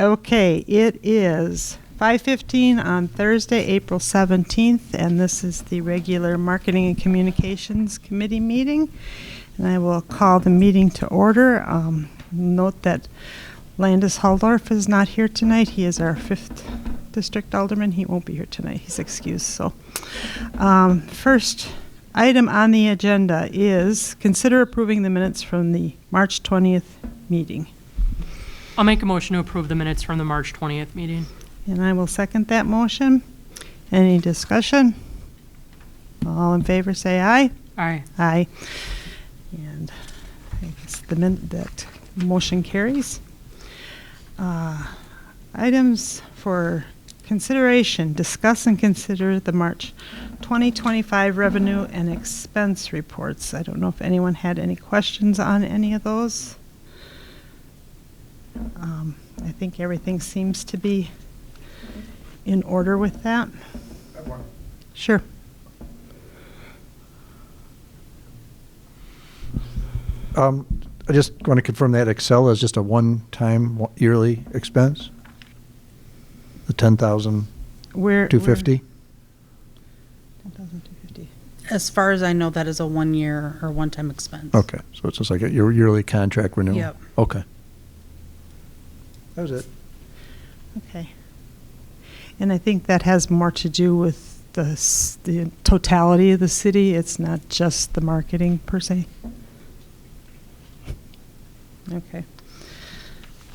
Okay, it is 5:15 on Thursday, April 17th, and this is the regular Marketing and Communications Committee meeting. And I will call the meeting to order. Note that Landis Haldorf is not here tonight. He is our 5th District Alderman. He won't be here tonight. He's excused. So, first item on the agenda is consider approving the minutes from the March 20th meeting. I'll make a motion to approve the minutes from the March 20th meeting. And I will second that motion. Any discussion? All in favor say aye. Aye. Aye. And I guess that motion carries. Items for consideration. Discuss and consider the March 2025 revenue and expense reports. I don't know if anyone had any questions on any of those. I think everything seems to be in order with that. I have one. Sure. I just want to confirm that Excel is just a one-time yearly expense? The $10,250? Where 10,250. As far as I know, that is a 1 year or one-time expense. Okay, so it's just like your yearly contract renewal? Yep. Okay. That was it. Okay. And I think that has more to do with the totality of the city. It's not just the marketing per se. Okay.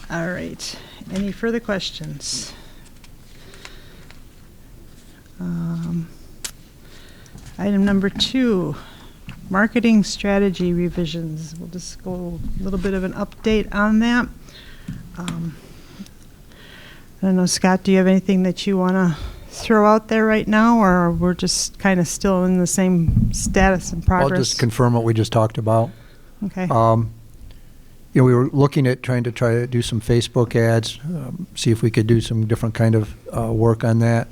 All right. Any further questions? Item number 2, marketing strategy revisions. We'll just go a little bit of an update on that. I don't know, Scott, do you have anything that you want to throw out there right now, or we're just kind of still in the same status and progress? I'll just confirm what we just talked about. Okay. We were looking at trying to do some Facebook ads, see if we could do some different kind of work on that.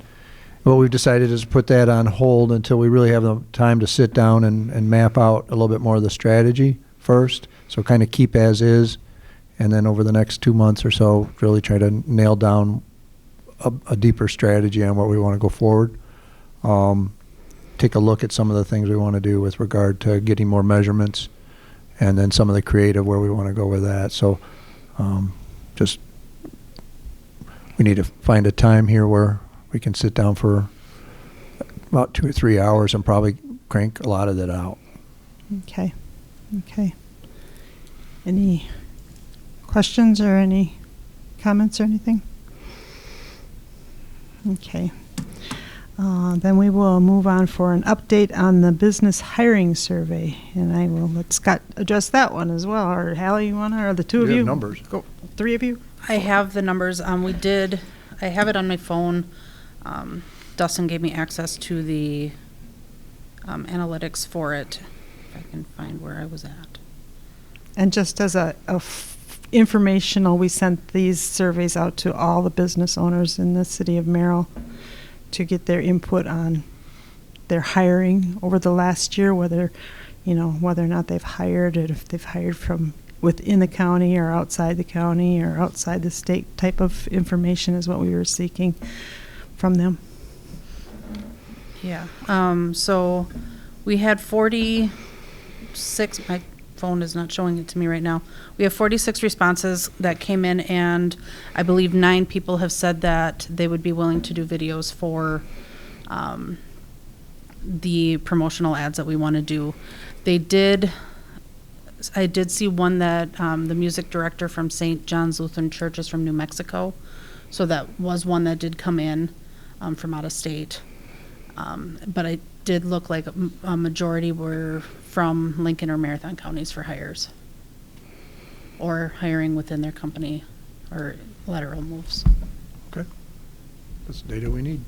What we've decided is put that on hold until we really have the time to sit down and map out a little bit more of the strategy first. So kind of keep as is, and then over the next 2 months or so, really try to nail down a deeper strategy on where we want to go forward. Take a look at some of the things we want to do with regard to getting more measurements, and then some of the creative where we want to go with that. So just we need to find a time here where we can sit down for about 2 or 3 hours and probably crank a lot of that out. Okay. Okay. Any questions or any comments or anything? Okay. Then we will move on for an update on the business hiring survey, and I will let Scott address that one as well. Or Hallie, you want to, or the two of you? Numbers. Go, 3 of you. I have the numbers. I have it on my phone. Dustin gave me access to the analytics for it. If I can find where I was at. And just as informational, we sent these surveys out to all the business owners in the city of Merrill to get their input on their hiring over the last year, whether or not they've hired, and if they've hired from within the county or outside the county or outside the state. Type of information is what we were seeking from them. Yeah. So we had 46. My phone is not showing it to me right now. We have 46 responses that came in, and I believe 9 people have said that they would be willing to do videos for the promotional ads that we want to do. I did see one that the music director from St. John's Lutheran Church is from New Mexico. So that was one that did come in from out of state. But it did look like a majority were from Lincoln or Marathon counties for hires, or hiring within their company, or lateral moves. Okay. That's the data we need.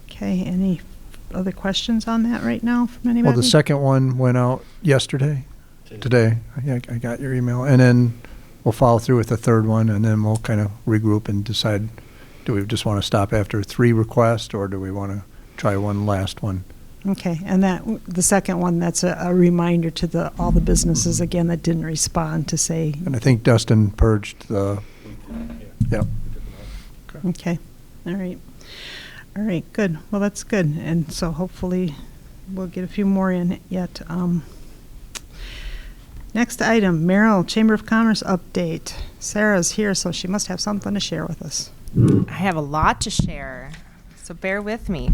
Okay. Any other questions on that right now from anybody? Well, the second one went out yesterday. Today. I got your email. And then we'll follow through with the third one, and then we'll kind of regroup and decide, do we just want to stop after 3 requests, or do we want to try one last one? Okay, and the second one, that's a reminder to all the businesses, again, that didn't respond to say, And I think Dustin purged the, yeah. okay, all right. All right, good. Well, that's good. And so hopefully we'll get a few more in yet. Next item, Merrill Chamber of Commerce update. Sarah's here, so she must have something to share with us. I have a lot to share, so bear with me.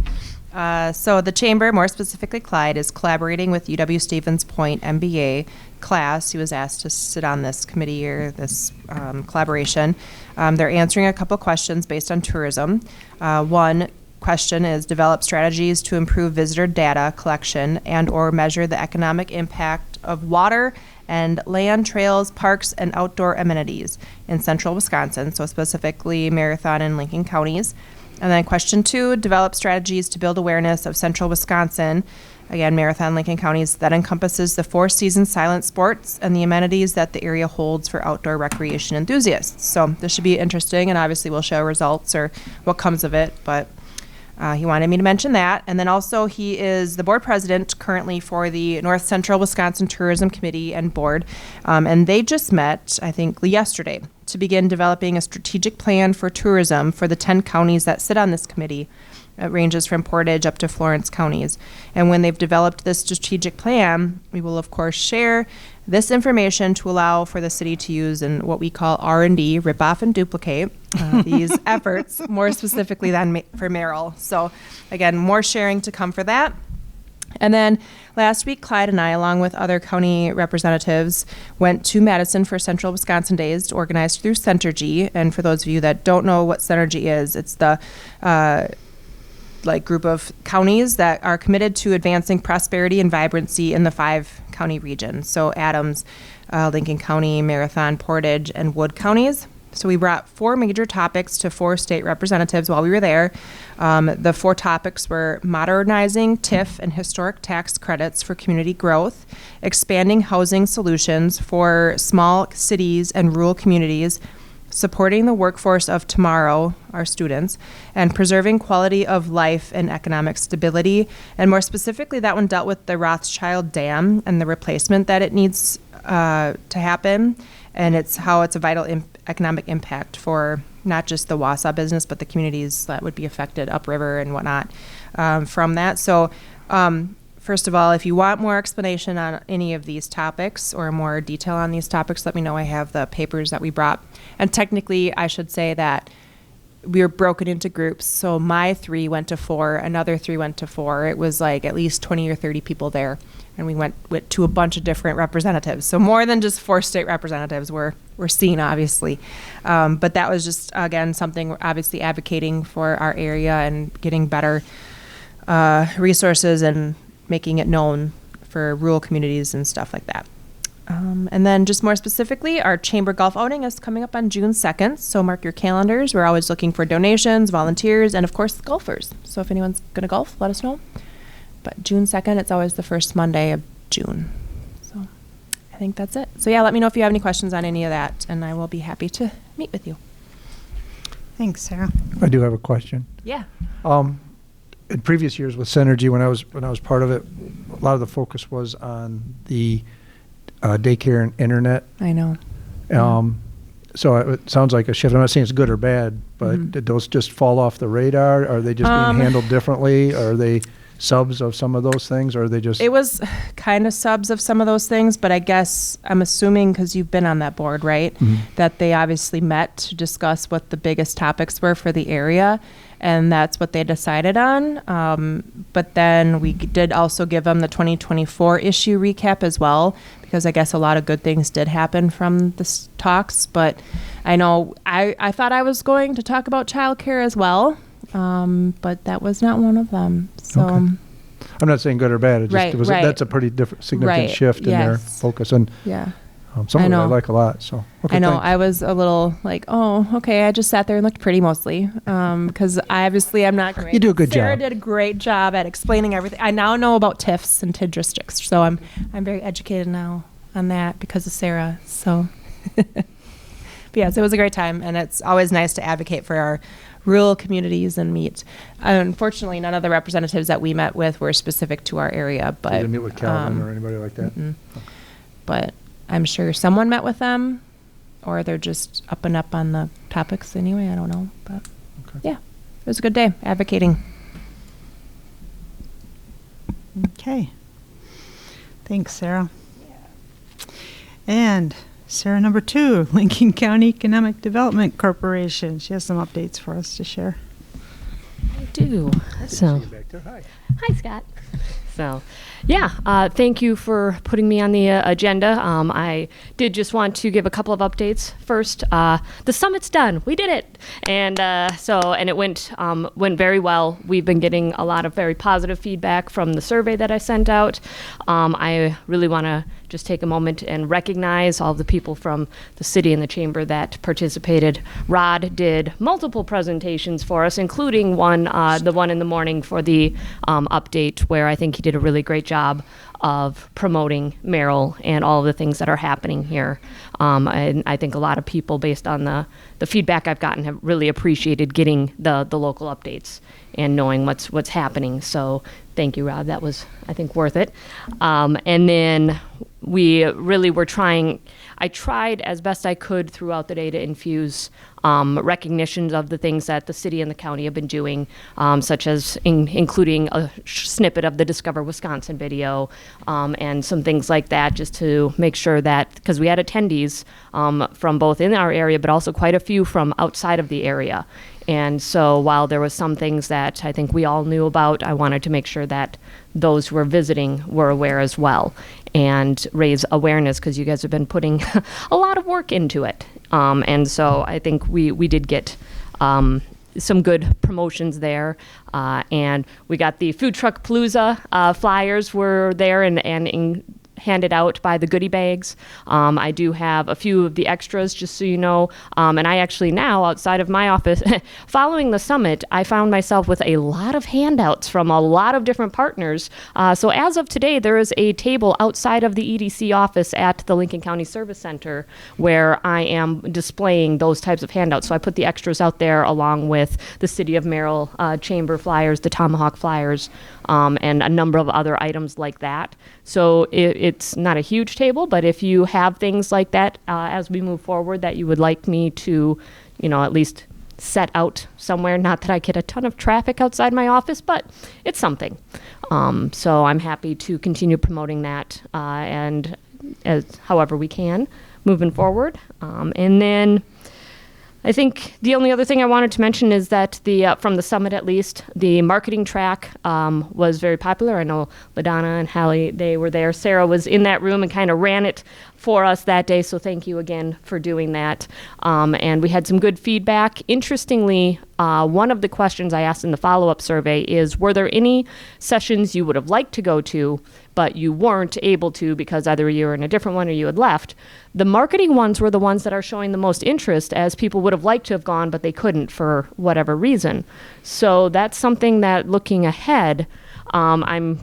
So the Chamber, more specifically Clyde, is collaborating with UW Stevens Point MBA class who was asked to sit on this committee or this collaboration. They're answering a couple questions based on tourism. One question is develop strategies to improve visitor data collection and or measure the economic impact of water and land trails, parks, and outdoor amenities in central Wisconsin, so specifically Marathon and Lincoln counties. And then question 2, develop strategies to build awareness of central Wisconsin, again, Marathon, Lincoln counties, that encompasses the 4-season silent sports and the amenities that the area holds for outdoor recreation enthusiasts. So this should be interesting, and obviously we'll show results or what comes of it, but he wanted me to mention that. And then also he is the board president currently for the North Central Wisconsin Tourism Committee and Board. And they just met, I think, yesterday to begin developing a strategic plan for tourism for the 10 counties that sit on this committee. It ranges from Portage up to Florence counties. And when they've developed this strategic plan, we will of course share this information to allow for the city to use in what we call R&D, rip off and duplicate these efforts, more specifically than for Merrill. So again, more sharing to come for that. And then last week, Clyde and I, along with other county representatives, went to Madison for Central Wisconsin Days, organized through Centergy. And for those of you that don't know what Centergy is, it's the group of counties that are committed to advancing prosperity and vibrancy in the 5-county region. So Adams, Lincoln County, Marathon, Portage, and Wood counties. So we brought 4 major topics to 4 state representatives while we were there. The 4 topics were modernizing TIF and historic tax credits for community growth, expanding housing solutions for small cities and rural communities, supporting the workforce of tomorrow, our students, and preserving quality of life and economic stability. And more specifically, that one dealt with the Rothschild Dam and the replacement that it needs to happen. And it's how it's a vital economic impact for not just the Wausau business, but the communities that would be affected upriver and whatnot from that. So first of all, if you want more explanation on any of these topics or more detail on these topics, let me know. I have the papers that we brought. And technically, I should say that we were broken into groups. So my 3 went to 4, another 3 went to 4. It was like at least 20 or 30 people there. And we went to a bunch of different representatives. So more than just 4 state representatives were seen, obviously. But that was just, again, something we're obviously advocating for our area and getting better resources and making it known for rural communities and stuff like that. And then just more specifically, our chamber golf outing is coming up on June 2nd. So mark your calendars. We're always looking for donations, volunteers, and of course, golfers. So if anyone's going to golf, let us know. But June 2nd, it's always the first Monday of June. So I think that's it. So yeah, let me know if you have any questions on any of that, and I will be happy to meet with you. Thanks, Sarah. I do have a question. Yeah. In previous years with Synergy, when I was part of it, a lot of the focus was on the daycare and internet. I know. So it sounds like a shift. I'm not saying it's good or bad, but did those just fall off the radar? Are they just being handled differently? Are they subs of some of those things, or are they just? It was kind of subs of some of those things, but I guess I'm assuming because you've been on that board, right, that they obviously met to discuss what the biggest topics were for the area, and that's what they decided on. But then we did also give them the 2024 issue recap as well, because I guess a lot of good things did happen from the talks. But I know I thought I was going to talk about childcare as well. But that was not one of them. So Okay. I'm not saying good or bad. It just Right, was right. That's a pretty significant Right, shift in their yes. focus, and yeah, some I of it I know. like a lot. So okay, I know. thanks. I was a little like, oh, okay. I just sat there and looked pretty mostly, because I'm not great. You do a good Sarah job. did a great job at explaining everything. I now know about TIFs and TID districts, so I'm very educated now on that because of Sarah. So, but yes, it was a great time, and it's always nice to advocate for our rural communities and meet. Unfortunately, none of the representatives that we met with were specific to our area, but You didn't meet with Calvin or anybody like that? but I'm sure someone met with them, or they're just up and up on the topics anyway. I don't know, but Okay. yeah, it was a good day advocating. Okay. Thanks, Sarah. And Sarah, number 2, Lincoln County Economic Development Corporation. She has some updates for us to share. I do. So, Back there. Hi. hi, Scott. So, yeah, thank you for putting me on the agenda. I did just want to give a couple of updates. First, the summit's done. We did it, and and it went very well. We've been getting a lot of very positive feedback from the survey that I sent out. I really want to just take a moment and recognize all of the people from the city and the chamber that participated. Rod did multiple presentations for us, including the one in the morning for the update, where I think he did a really great job of promoting Merrill and all of the things that are happening here. And I think a lot of people, based on the feedback I've gotten, have really appreciated getting the local updates and knowing what's happening. So thank you, Rod. That was, I think, worth it. And then we really were I tried as best I could throughout the day to infuse recognitions of the things that the city and the county have been doing, such as including a snippet of the Discover Wisconsin video and some things like that, just to make sure that, because we had attendees from both in our area, but also quite a few from outside of the area. And so while there was some things that I think we all knew about, I wanted to make sure that those who were visiting were aware as well and raise awareness, because you guys have been putting a lot of work into it. And so I think we did get some good promotions there. And we got the Food Truck Palooza flyers were there and handed out by the goodie bags. I do have a few of the extras, just so you know. And I actually now, outside of my office, following the summit, I found myself with a lot of handouts from a lot of different partners. So as of today, there is a table outside of the EDC office at the Lincoln County Service Center where I am displaying those types of handouts. So I put the extras out there along with the City of Merrill Chamber flyers, the Tomahawk flyers, and a number of other items like that. So it's not a huge table, but if you have things like that as we move forward that you would like me to, at least set out somewhere, not that I get a ton of traffic outside my office, but it's something. So I'm happy to continue promoting that and however we can moving forward. And then I think the only other thing I wanted to mention is that from the summit, at least, the marketing track was very popular. I know LaDonna and Hallie, they were there. Sarah was in that room and kind of ran it for us that day, so thank you again for doing that. And we had some good feedback. Interestingly, one of the questions I asked in the follow-up survey is, were there any sessions you would have liked to go to, but you weren't able to because either you were in a different one or you had left? The marketing ones were the ones that are showing the most interest, as people would have liked to have gone, but they couldn't for whatever reason. So that's something that, looking ahead, I'm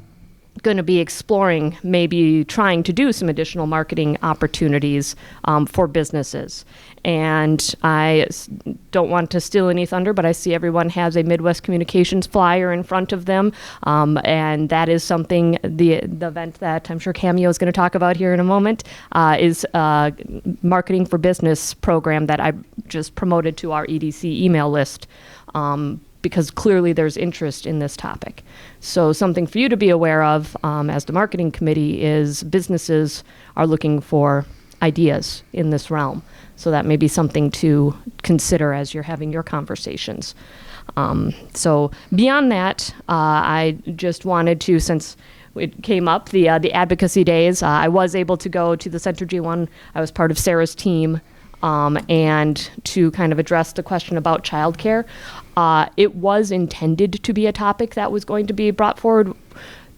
going to be exploring, maybe trying to do some additional marketing opportunities for businesses. And I don't want to steal any thunder, but I see everyone has a Midwest Communications flyer in front of them. And that is something, the event that I'm sure Cameo is going to talk about here in a moment, is a Marketing for Business program that I just promoted to our EDC email list. Because clearly there's interest in this topic. So something for you to be aware of as the marketing committee is businesses are looking for ideas in this realm. So that may be something to consider as you're having your conversations. So beyond that, I just wanted to, since it came up, the advocacy days, I was able to go to the Centergy one. I was part of Sarah's team. And to kind of address the question about childcare. It was intended to be a topic that was going to be brought forward.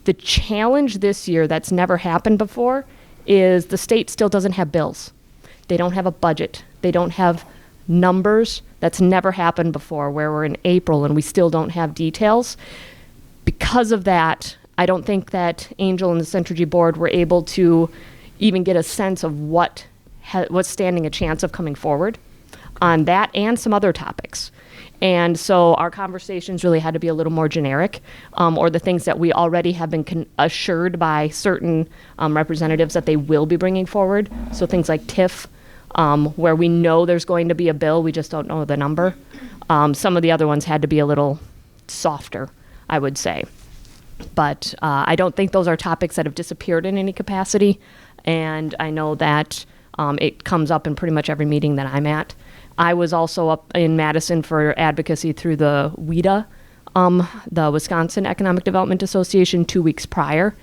The challenge this year that's never happened before is the state still doesn't have bills. They don't have a budget. They don't have numbers. That's never happened before, where we're in April and we still don't have details. Because of that, I don't think that Angel and the Centergy board were able to even get a sense of what's standing a chance of coming forward on that and some other topics. And so our conversations really had to be a little more generic, or the things that we already have been assured by certain representatives that they will be bringing forward. So things like TIF, where we know there's going to be a bill, we just don't know the number. Some of the other ones had to be a little softer, I would say. But I don't think those are topics that have disappeared in any capacity. And I know that it comes up in pretty much every meeting that I'm at. I was also up in Madison for advocacy through the WEDA, the Wisconsin Economic Development Association, 2 weeks prior.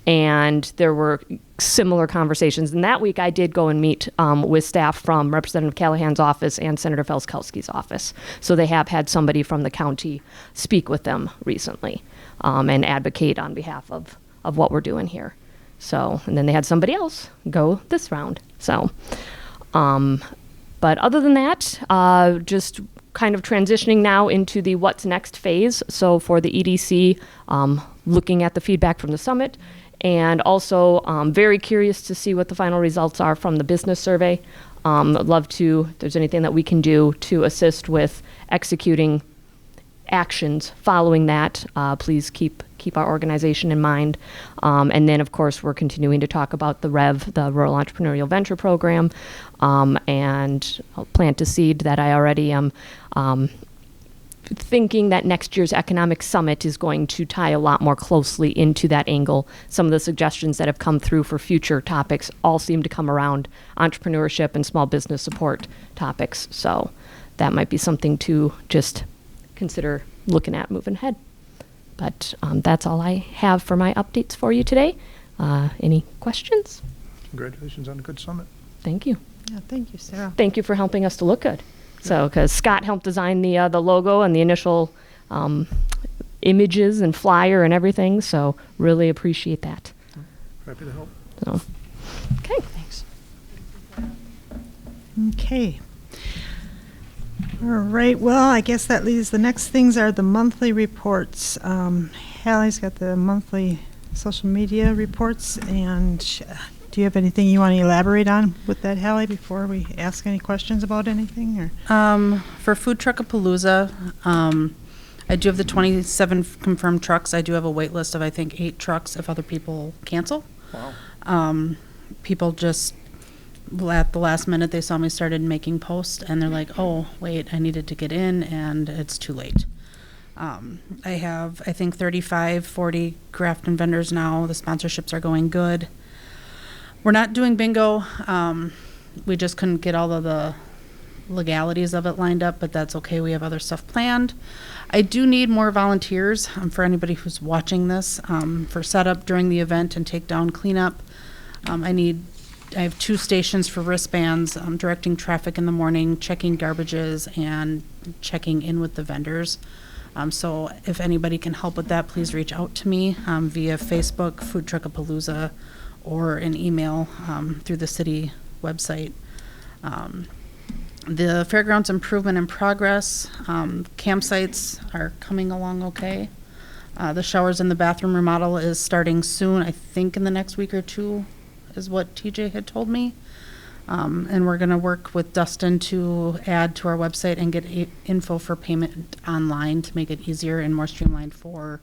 And there were similar conversations. And that week I did go and meet with staff from Representative Callahan's office and Senator Felskowski's office. So they have had somebody from the county speak with them recently and advocate on behalf of what we're doing here. So, and then they had somebody else go this round. So, but other than that, just kind of transitioning now into the what's next phase. So for the EDC, looking at the feedback from the summit, and also very curious to see what the final results are from the business survey. I'd love to, if there's anything that we can do to assist with executing actions following that, please keep our organization in mind. And then, of course, we're continuing to talk about the REV, the Rural Entrepreneurial Venture Program, and I'll plant a seed that I already am thinking that next year's economic summit is going to tie a lot more closely into that angle. Some of the suggestions that have come through for future topics all seem to come around entrepreneurship and small business support topics. So that might be something to just consider looking at moving ahead. But that's all I have for my updates for you today. Any questions? Congratulations on a good summit. Thank you. Yeah, thank you, Sarah. Thank you for helping us to look good. So, because Scott helped design the logo and the initial images and flyer and everything, so really appreciate that. Happy to help. So, okay, thanks. Okay. All right, well, I guess that leaves the next things are the monthly reports. Hallie's got the monthly social media reports, and do you have anything you want to elaborate on with that, Hallie, before we ask any questions about anything? Or For Food Truckapalooza, I do have the 27 confirmed trucks. I do have a wait list of, I think, 8 trucks if other people cancel. Wow. People just, at the last minute, they saw me started making posts, and they're like, oh, wait, I needed to get in, and it's too late. I have, I think, 35, 40 Grafton vendors now. The sponsorships are going good. We're not doing bingo. We just couldn't get all of the legalities of it lined up, but that's okay. We have other stuff planned. I do need more volunteers for anybody who's watching this for setup during the event and takedown cleanup. I have 2 stations for wristbands, directing traffic in the morning, checking garbages, and checking in with the vendors. So if anybody can help with that, please reach out to me via Facebook, Food Truckapalooza, or an email through the city website. The fairgrounds improvement in progress. Campsites are coming along okay. The showers in the bathroom remodel is starting soon, I think in the next week or 2 is what TJ had told me. And we're gonna work with Dustin to add to our website and get info for payment online to make it easier and more streamlined for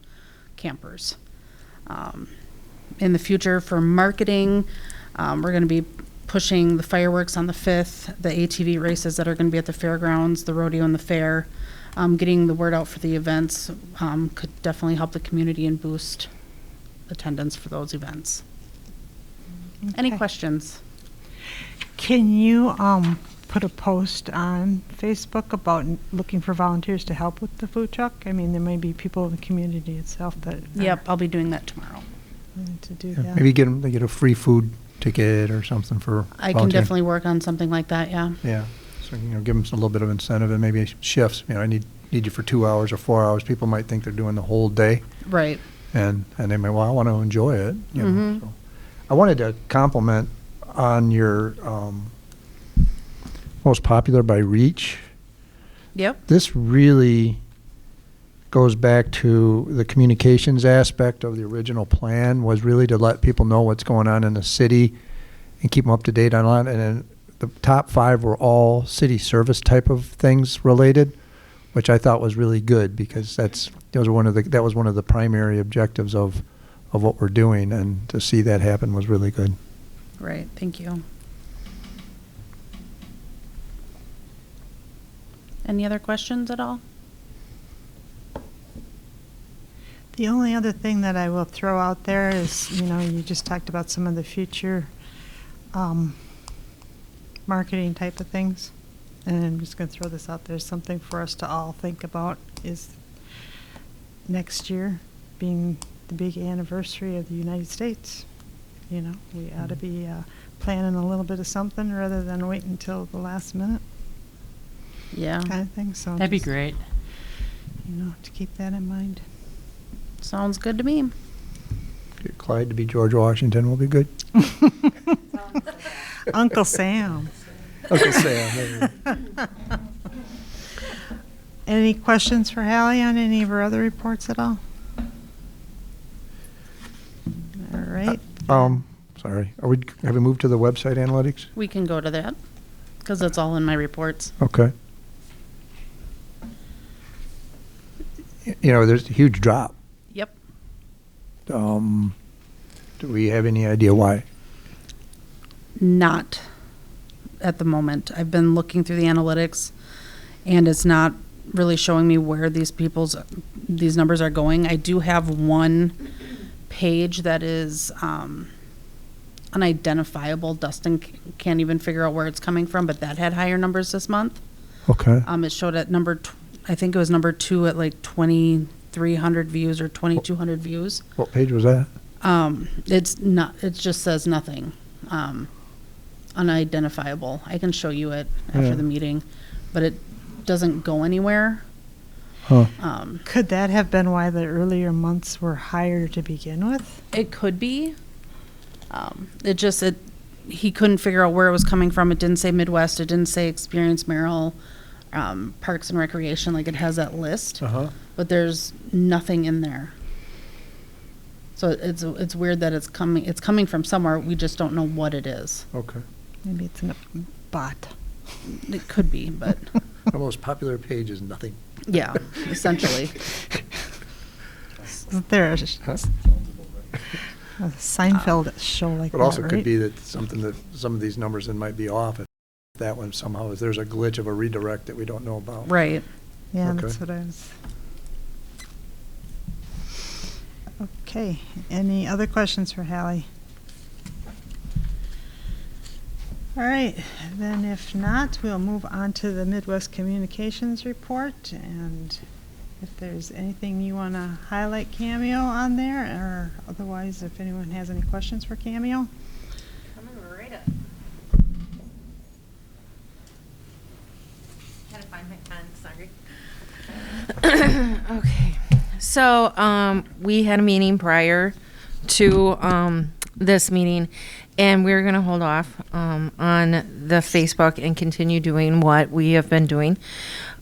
campers. In the future for marketing, we're going to be pushing the fireworks on the 5th, the ATV races that are going to be at the fairgrounds, the rodeo and the fair. Getting the word out for the events could definitely help the community and boost attendance for those events. Any Okay. questions? Can you put a post on Facebook about looking for volunteers to help with the food truck? I mean, there may be people in the community itself that Yep, I'll be doing that tomorrow. willing to do Yeah, that. maybe they get a free food ticket or something for I can volunteering. definitely work on something like that, yeah. Yeah, so, give them a little bit of incentive and maybe shifts. I need you for 2 hours or 4 hours. People might think they're doing the whole day, Right. and they may, well, I want to enjoy it. Mhm. So. I wanted to compliment on your most popular by reach. Yep. This really goes back to the communications aspect of the original plan, was really to let people know what's going on in the city and keep them up to date on it. And then the top 5 were all city service type of things related, which I thought was really good because that was one of the primary objectives of what we're doing, and to see that happen was really good. Right, thank you. Any other questions at all? The only other thing that I will throw out there is, you just talked about some of the future marketing type of things. And I'm just going to throw this out there. Something for us to all think about is next year being the big anniversary of the United States. We ought to be planning a little bit of something rather than wait until the last minute Yeah, kind of thing. So That'd be just, great. to keep that in mind. sounds good to me. Get Clyde to be George Washington will be good. Uncle Sam. Uncle Sam. Any questions for Hallie on any of her other reports at all? All right. Sorry. Have we moved to the website analytics? We can go to that, because it's all in my reports. Okay. There's a huge drop. Yep. Do we have any idea why? Not at the moment. I've been looking through the analytics, and it's not really showing me where these numbers are going. I do have one page that is unidentifiable. Dustin can't even figure out where it's coming from, but that had higher numbers this month. Okay. It showed at I think it was number 2 at like 2,300 views or 2,200 views. What page was that? It's not. It just says nothing. Unidentifiable. I can show you it after Yeah. the meeting, but it doesn't go anywhere. Huh. Could that have been why the earlier months were higher to begin with? It could be. He couldn't figure out where it was coming from. It didn't say Midwest. It didn't say Experience Merrill, Parks and Recreation, like it has that list, Uh-huh. but there's nothing in there. So it's weird that it's coming from somewhere. We just don't know what it is. Okay. Maybe it's in a bot. It could be, but Our most popular page is nothing. yeah, essentially. Isn't there a Seinfeld show like But that, also right? could be that some of these numbers might be off. If that one somehow, if there's a glitch of a redirect that we don't know about. Right. Yeah, Okay. that's what I was. Okay, any other questions for Hallie? All right, then if not, we'll move on to the Midwest Communications Report. And if there's anything you want to highlight Cameo on there, or otherwise, if anyone has any questions for Cameo. Coming right up. Had to find my pen, sorry. Okay. So, we had a meeting prior to this meeting, and we're going to hold off on the Facebook and continue doing what we have been doing.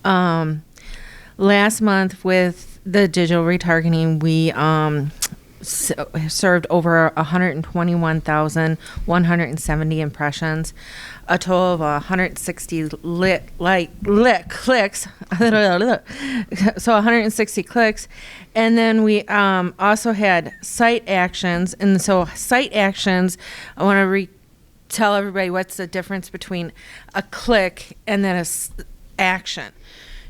Last month with the digital retargeting, we served over 121,170 impressions, a total of 160 clicks. So 160 clicks. And then we also had site actions. And so site actions, I want to tell everybody what's the difference between a click and then action.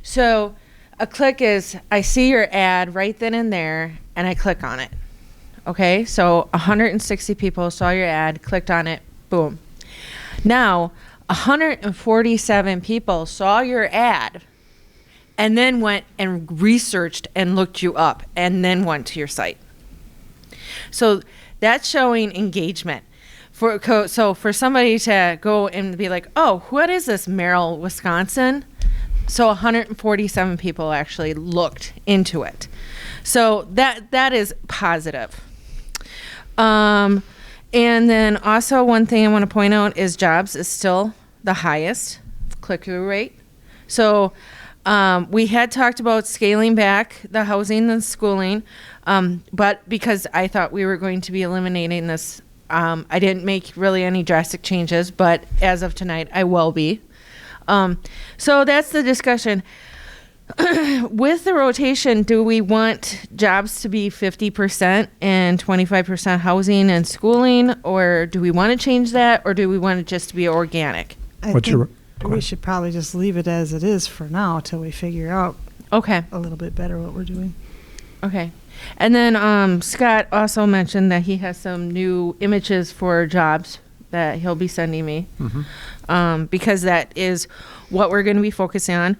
So a click is I see your ad right then and there, and I click on it. Okay, so 160 people saw your ad, clicked on it, boom. Now, 147 people saw your ad and then went and researched and looked you up and then went to your site. So that's showing engagement. So for somebody to go and be like, oh, what is this, Merrill, Wisconsin? So 147 people actually looked into it. So that is positive. And then also one thing I want to point out is jobs is still the highest click-through rate. So we had talked about scaling back the housing and schooling, but because I thought we were going to be eliminating this, I didn't make really any drastic changes, but as of tonight, I will be. So that's the discussion. with the rotation, do we want jobs to be 50% and 25% housing and schooling, or do we want to change that, or do we want it just to be organic? I What's your- think we should probably just leave it as it is for now till we figure out Okay. a little bit better what we're doing. Okay. And then Scott also mentioned that he has some new images for jobs that he'll be sending me, because that is what we're going to be focusing on.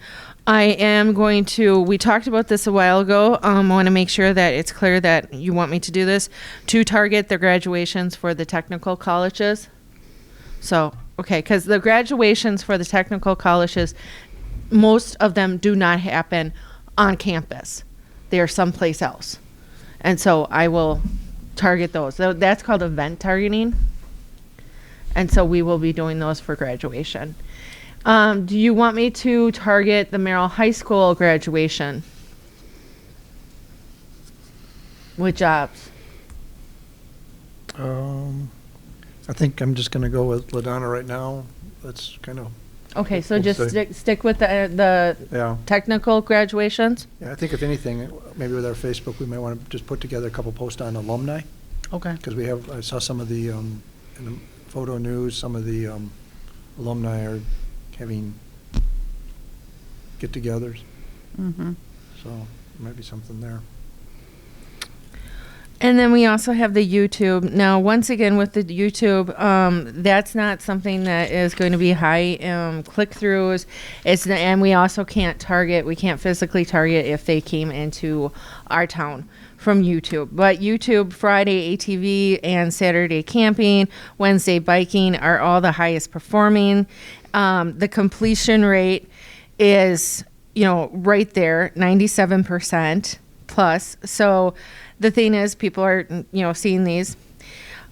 I am going to, we talked about this a while ago. I want to make sure that it's clear that you want me to do this, to target the graduations for the technical colleges. So, okay, because the graduations for the technical colleges, most of them do not happen on campus. They are someplace else. And so I will target those. So that's called event targeting. And so we will be doing those for graduation. Do you want me to target the Merrill High School graduation with jobs? I think I'm just going to go with LaDonna right now. That's kind of, Okay, so We'll just say. stick with the yeah. technical graduations? Yeah, I think if anything, maybe with our Facebook, we might want to just put together a couple posts on alumni. Okay. Because I saw some of the, in the photo news, some of the alumni are having get-togethers. Mm-hmm. So there might be something there. And then we also have the YouTube. Now, once again, with the YouTube, that's not something that is going to be high click-throughs. And we also can't physically target if they came into our town from YouTube. But YouTube, Friday ATV, and Saturday camping, Wednesday biking are all the highest performing. The completion rate is, right there, 97% plus. So the thing is, people are, seeing these.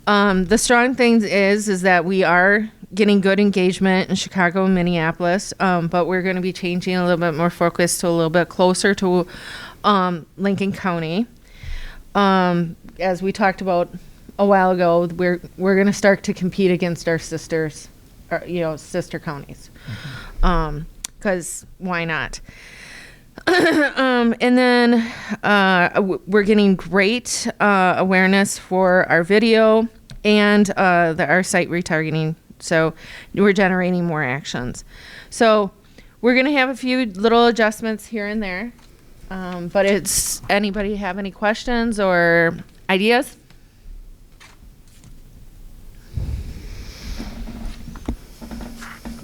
The strong thing is that we are getting good engagement in Chicago and Minneapolis, but we're going to be changing a little bit more focus to a little bit closer to Lincoln County. As we talked about a while ago, we're going to start to compete against our sisters, sister counties, because why not? And then we're getting great awareness for our video and our site retargeting. So we're generating more actions. So we're going to have a few little adjustments here and there. But anybody have any questions or ideas?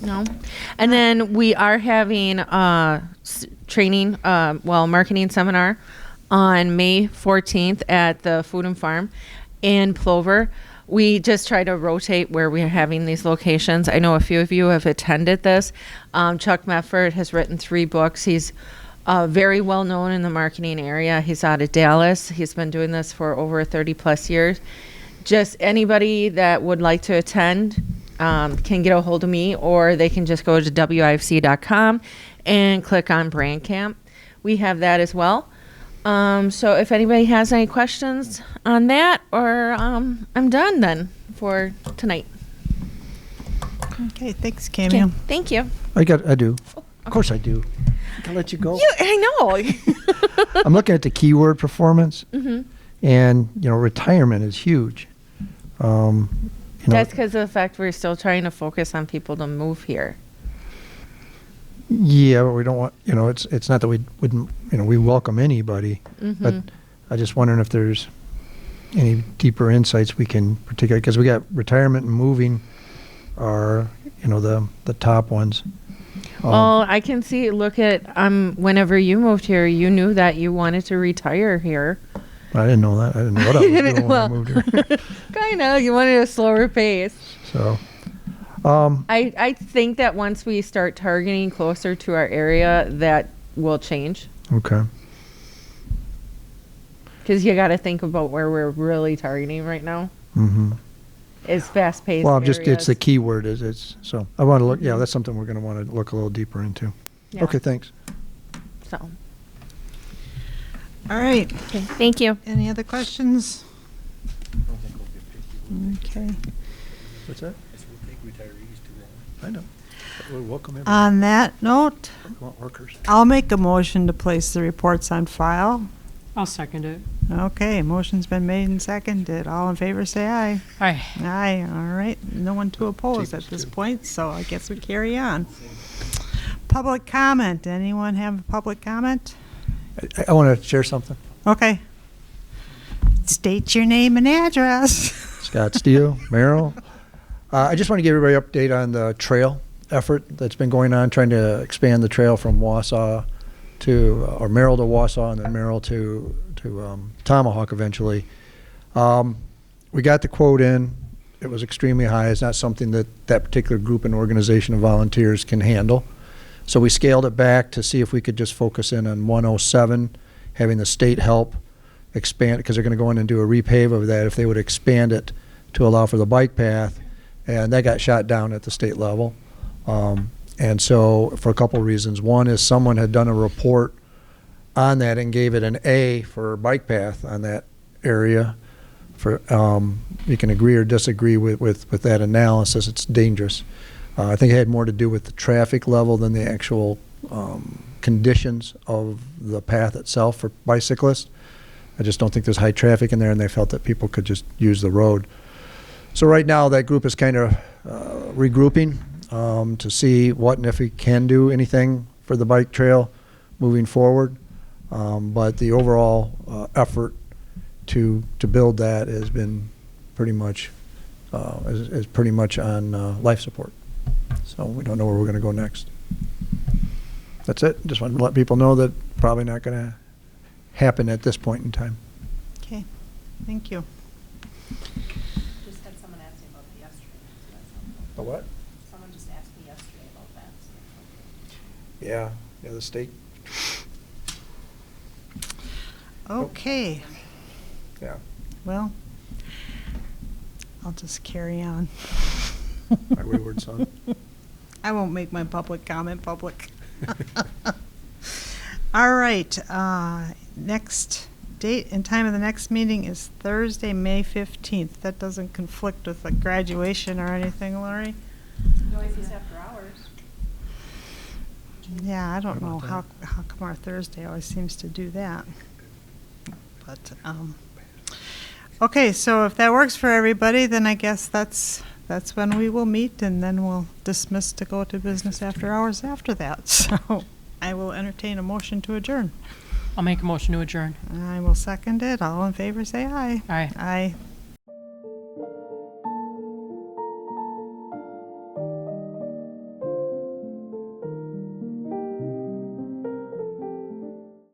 No. And then we are having training, marketing seminar on May 14th at the Food and Farm in Plover. We just try to rotate where we're having these locations. I know a few of you have attended this. Chuck Mefford has written 3 books. He's very well known in the marketing area. He's out of Dallas. He's been doing this for over 30 plus years. Just anybody that would like to attend can get a hold of me, or they can just go to wifc.com and click on Brand Camp. We have that as well. So if anybody has any questions on that, or I'm done then for tonight. Okay, thanks, Cameo. Okay, thank you. I do. Of course I do. I'll let you go. I know. I'm looking at the keyword performance, and retirement is huge. That's because of the fact we're still trying to focus on people to move here. Yeah, but we don't want. It's not that we wouldn't. We welcome anybody, but I just wondering if there's any deeper insights we can particularly, because we got retirement and moving are the top ones. Well, I can see. Look at whenever you moved here, you knew that you wanted to retire here. I didn't know that. I didn't know what I was doing when I moved here. Kind of. You wanted a slower pace. So, I think that once we start targeting closer to our area, that will change. Okay. Because you got to think about where we're really targeting right now. Mm-hmm. Is fast paced. Well, it's the keyword. So I want to look. Yeah, that's something we're going to want to look a little deeper into. Yeah. Okay, thanks. So. All right. Okay. Thank you. Any other questions? Okay. What's that? I know. Welcome everybody. On that note, Come on, workers. I'll make a motion to place the reports on file. I'll second it. Okay, motion's been made and seconded. All in favor, say aye. Aye. Aye, all right. No one to oppose at Cheapest this too. point, so I guess we carry on. Public comment. Anyone have a public comment? I want to share something. Okay. State your name and address. Scott Steele, Merrill. I just want to give everybody an update on the trail effort that's been going on, trying to expand the trail from Wausau to, or Merrill to Wausau, and then Merrill to Tomahawk eventually. We got the quote in. It was extremely high. It's not something that that particular group and organization of volunteers can handle. So we scaled it back to see if we could just focus in on 107, having the state help expand, because they're going to go in and do a repave of that if they would expand it to allow for the bike path. And that got shot down at the state level. And so for a couple of reasons. One is someone had done a report on that and gave it an A for bike path on that area. For you can agree or disagree with that analysis. It's dangerous. I think it had more to do with the traffic level than the actual conditions of the path itself for bicyclists. I just don't think there's high traffic in there, and they felt that people could just use the road. So right now that group is kind of regrouping to see what and if we can do anything for the bike trail moving forward. But the overall effort to build that has been pretty much is pretty much on life support. So we don't know where we're going to go next. That's it. Just want to let people know that probably not going to happen at this point in time. Okay, thank you. Just had someone ask me about it yesterday. So that's helpful. The what? Someone just asked me yesterday about that. So Yeah, the state. Okay, Yeah. well, I'll just carry on. My wayward son. I won't make my public comment public. All right, next date and time of the next meeting is Thursday, May 15th. That doesn't conflict with the graduation or anything, Lori? Noise is after hours. Yeah, I don't How know about how come our Thursday always seems to do that. But, okay, so if that works for everybody, then I guess that's when we will meet, and then we'll dismiss to go to business after hours after that. So I will entertain a motion to adjourn. I'll make a motion to adjourn. I will second it. All in favor, say aye. Aye. Aye.